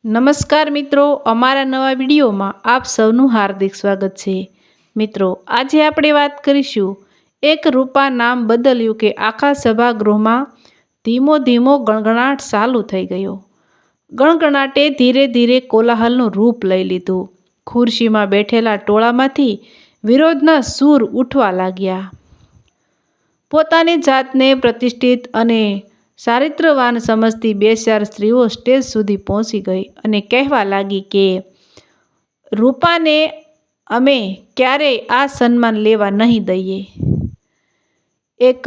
નમસ્કાર મિત્રો, અમારા નવા વિડીયોમાં આપ સૌનું હાર્દિક સ્વાગત છે. મિત્રો, આજે આપણે વાત કરીશું એક રૂપા નામ બદલ્યું કે આખા સભાગૃહમાં ધીમો ધીમો ગણગણાટ ચાલુ થઈ ગયો. ગણગણાટે ધીરે ધીરે કોલાહલનું રૂપ લઈ લીધું. ખુરશીમાં બેઠેલા ટોળામાંથી વિરોધના સૂર ઉઠવા લાગ્યા. પોતાની જાતને પ્રતિષ્ઠિત અને ચારિત્રવાન સમજતી બે ચાર સ્ત્રીઓ સ્ટેજ સુધી પહોંચી ગઈ અને કહેવા લાગી કે રૂપાને અમે ક્યારેય આ સન્માન લેવા નહીં દઈએ. એક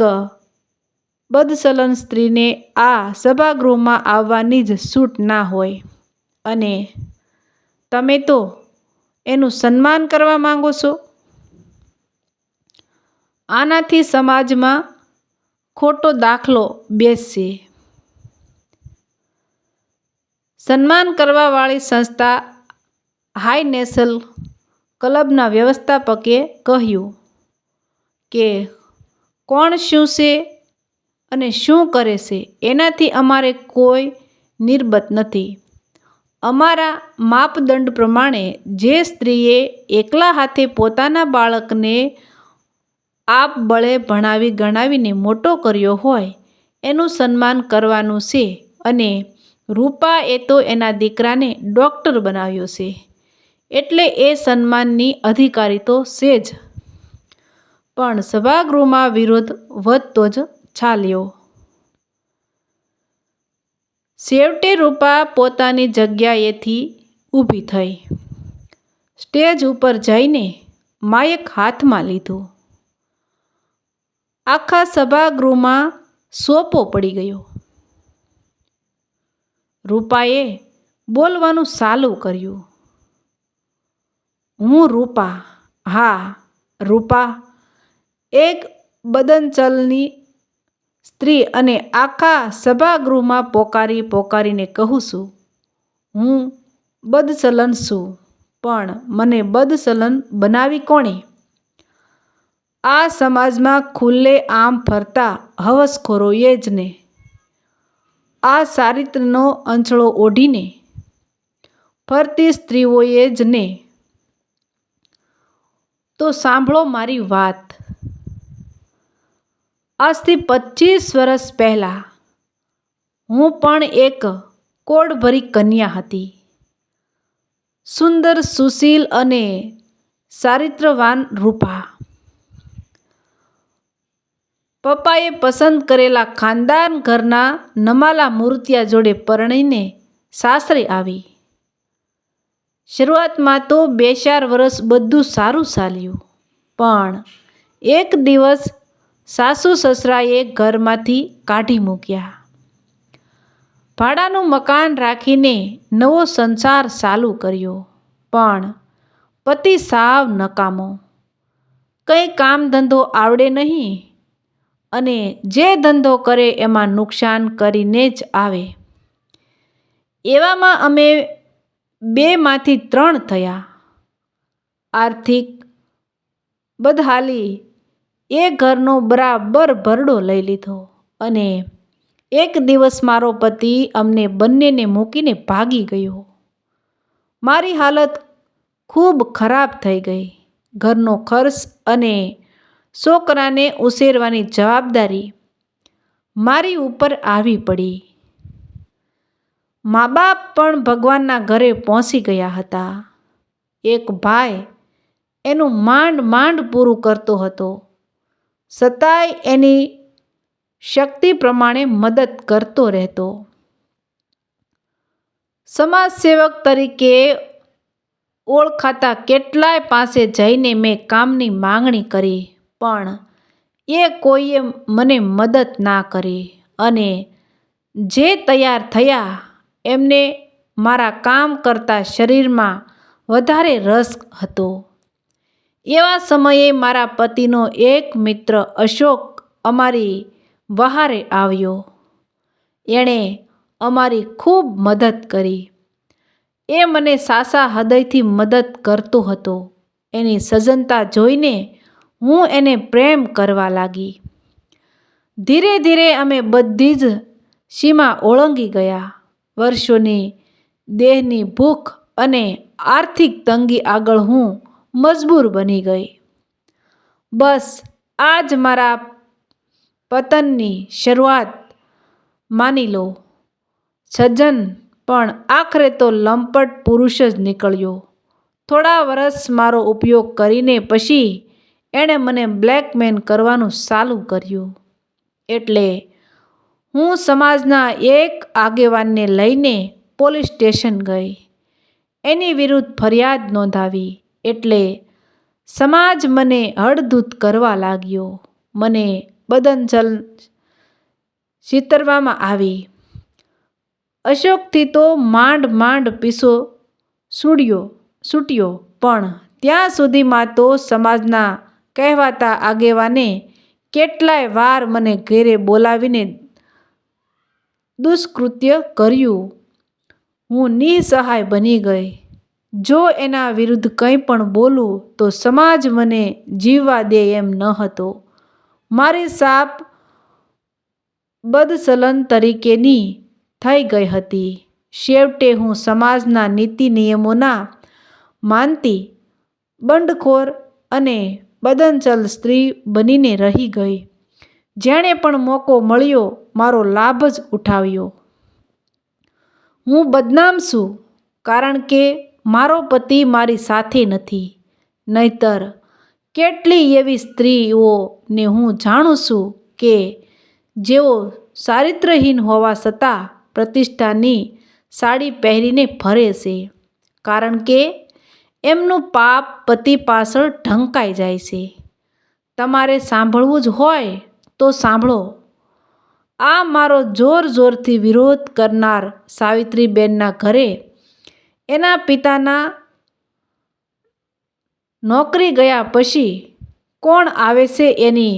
બદચલન સ્ત્રીને આ સભાગૃહમાં આવવાની જ છૂટ ના હોય અને તમે તો એનું સન્માન કરવા માંગો છો. આનાથી સમાજમાં ખોટો દાખલો બેસશે. સન્માન કરવાવાળી સંસ્થા હાઈનેશનલ ક્લબના વ્યવસ્થાપકે કહ્યું કે કોણ શું છે અને શું કરે છે એનાથી અમારે કોઈ નિર્બત નથી. અમારા માપદંડ પ્રમાણે જે સ્ત્રીએ એકલા હાથે પોતાના બાળકને આપ બળે ભણાવી ગણાવીને મોટો કર્યો હોય એનું સન્માન કરવાનું છે અને રૂપા એ તો એના દીકરાને ડૉક્ટર બનાવ્યો છે એટલે એ સન્માનની અધિકારી તો છે જ. પણ સભાગૃહમાં વિરોધ વધતો જ ચાલ્યો. છેવટે રૂપા પોતાની જગ્યાએથી ઊભી થઈ. સ્ટેજ ઉપર જઈને માઇક હાથમાં લીધું. આખા સભાગૃહમાં સોપો પડી ગયો. રૂપાએ બોલવાનું ચાલુ કર્યું. હું રૂપા, હા રૂપા, એક બદનચલની સ્ત્રી અને આખા સભાગૃહમાં પોકારી પોકારીને કહું છું હું બદચલન છું. પણ મને બદચલન બનાવી કોણે? આ સમાજમાં ખુલ્લે આમ ફરતા હવસખોરોએ જ ને. આ ચારિત્રનો અંચળો ઓઢીને ફરતી સ્ત્રીઓએ જ ને. તો સાંભળો મારી વાત. આજથી 25 વર્ષ પહેલાં હું પણ એક કોડભરી કન્યા હતી. સુંદર, સુશીલ અને ચારિત્રવાન રૂપા. પપ્પાએ પસંદ કરેલા ખાનદાન ઘરના નમાલા મૂર્તિયા જોડે પરણીને સાસરે આવી. શરૂઆતમાં તો 2-4 વર્ષ બધું સારું ચાલ્યું. પણ એક દિવસ સાસુ સસરાએ ઘરમાંથી કાઢી મૂક્યા. ભાડાનું મકાન રાખીને નવો સંસાર ચાલુ કર્યો. પણ પતિ સાવ નકામો. કંઈ કામ ધંધો આવડે નહીં અને જે ધંધો કરે એમાં નુકસાન કરીને જ આવે. એવામાં અમે 2માંથી 3 થયા. આર્થિક બદહાલી એ ઘરનો બરાબર ભરડો લઈ લીધો અને એક દિવસ મારો પતિ અમને બંનેને મૂકીને ભાગી ગયો. મારી હાલત ખૂબ ખરાબ થઈ ગઈ. ઘરનો ખર્ચ અને છોકરાને ઉછેરવાની જવાબદારી મારી ઉપર આવી પડી. મા બાપ પણ ભગવાનના ઘરે પહોંચી ગયા હતા. એક ભાઈ એનું માંડ માંડ પૂરું કરતો હતો, છતાંય એની શક્તિ પ્રમાણે મદદ કરતો રહેતો. સમાજસેવક તરીકે ઓળખાતા કેટલાય પાસે જઈને મેં કામની માંગણી કરી પણ એ કોઈએ મને મદદ ના કરી અને જે તૈયાર થયા એમને મારા કામ કરતા શરીરમાં વધારે રસ હતો. એવા સમયે મારા પતિનો એક મિત્ર અશોક અમારી વહારે આવ્યો. એણે અમારી ખૂબ મદદ કરી. એ મને સાચા હૃદયથી મદદ કરતો હતો. એની સજ્જનતા જોઈને હું એને પ્રેમ કરવા લાગી. ધીરે ધીરે અમે બધી જ સીમા ઓળંગી ગયા. વર્ષોની દેહની ભૂખ અને આર્થિક તંગી આગળ હું મજબૂર બની ગઈ. બસ આ જ મારા પતનની શરૂઆત માની લો. સજ્જન પણ આખરે તો લંપટ પુરુષ જ નીકળ્યો. થોડા વર્ષ મારો ઉપયોગ કરીને પછી એણે મને બ્લેકમેલ કરવાનું ચાલુ કર્યું. એટલે હું સમાજના એક આગેવાનને લઈને પોલીસ સ્ટેશન ગઈ. એની વિરુદ્ધ ફરિયાદ નોંધાવી. એટલે સમાજ મને હળધૂત કરવા લાગ્યો. મને બદનચલ ચીતરવામાં આવી. અશોકથી તો માંડ માંડ પીછો છૂટ્યો, પણ ત્યાં સુધીમાં તો સમાજના કહેવાતા આગેવાને કેટલાય વાર મને ઘેરે બોલાવીને દુષ્કૃત્ય કર્યું. હું નિસહાય બની ગઈ. જો એના વિરુદ્ધ કંઈ પણ બોલું તો સમાજ મને જીવવા દે એમ ન હતો. મારી છાપ બદસલન તરીકેની થઈ ગઈ હતી. છેવટે હું સમાજના નીતિ નિયમોના માનતી બંડખોર અને બદનચલ સ્ત્રી બનીને રહી ગઈ. જેણે પણ મોકો મળ્યો મારો લાભ જ ઉઠાવ્યો. હું બદનામ છું કારણ કે મારો પતિ મારી સાથે નથી. નહીંતર કેટલી એવી સ્ત્રીઓને હું જાણું છું કે જેઓ ચારિત્રહીન હોવા છતાં પ્રતિષ્ઠાની સાડી પહેરીને ફરે છે. કારણ કે એમનું પાપ પતિ પાછળ ઢંકાઈ જાય છે. તમારે સાંભળવું જ હોય તો સાંભળો. આ મારો જોર જોરથી વિરોધ કરનાર સાવિત્રીબેનના ઘરે એના પિતાના નોકરી ગયા પછી કોણ આવે છે એની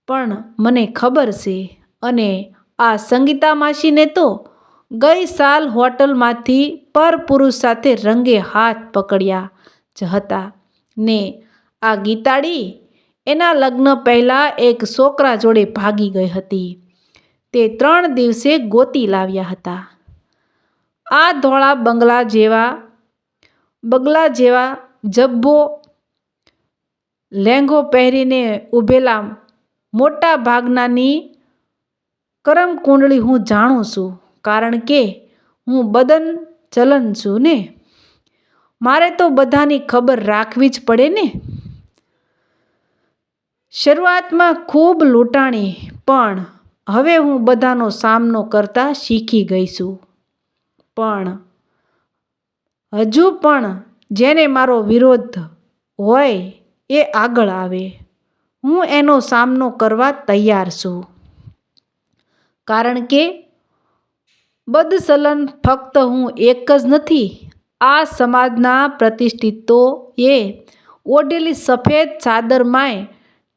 પણ મને ખબર છે. અને આ સંગીતા માસીને તો ગઈ સાલ હોટલમાંથી પરપુરુષ સાથે રંગે હાથ પકડ્યા જ હતા ને આ ગીતાડી એના લગ્ન પહેલાં એક છોકરા જોડે ભાગી ગઈ હતી. તે 3 દિવસે ગોતી લાવ્યા હતા. આ ધોળા બગલા જેવા જબ્બો લેંઘો પહેરીને ઊભેલા મોટા ભાગનાની કરમકુંડળી હું જાણું છું. કારણ કે હું બદન ચલન છું ને. મારે તો બધાની ખબર રાખવી જ પડે ને. શરૂઆતમાં ખૂબ લૂંટાણી, પણ હવે હું બધાનો સામનો કરતા શીખી ગઈ છું. પણ હજુ પણ જેને મારો વિરોધ હોય એ આગળ આવે. હું એનો સામનો કરવા તૈયાર છું. કારણ કે બદસલન ફક્ત હું એક જ નથી. આ સમાજના પ્રતિષ્ઠિતોએ ઓઢેલી સફેદ ચાદરમાંય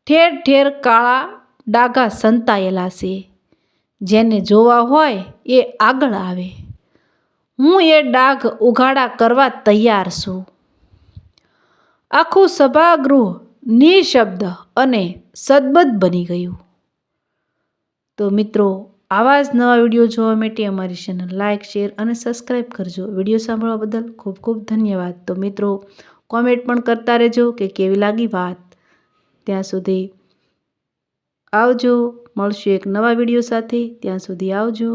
ઠેર ઠેર કાળા ડાઘા સંતાયેલા છે. જેને જોવા હોય એ આગળ આવે. હું એ ડાઘ ઉઘાડા કરવા તૈયાર છું. આખું સભાગૃહ નિઃશબ્દ અને સદબદ બની ગયું. તો મિત્રો, આવા જ નવા વિડીયો જોવા માટે અમારી ચેનલ લાઇક, શેર અને સબસ્ક્રાઈબ કરજો. વિડીયો સાંભળવા બદલ ખૂબ ખૂબ ધન્યવાદ. તો મિત્રો, કોમેન્ટ પણ કરતા રહેજો કે કેવી લાગી વાત. ત્યાં સુધી આવજો. મળશું એક નવા વિડીયો સાથે. ત્યાં સુધી આવજો.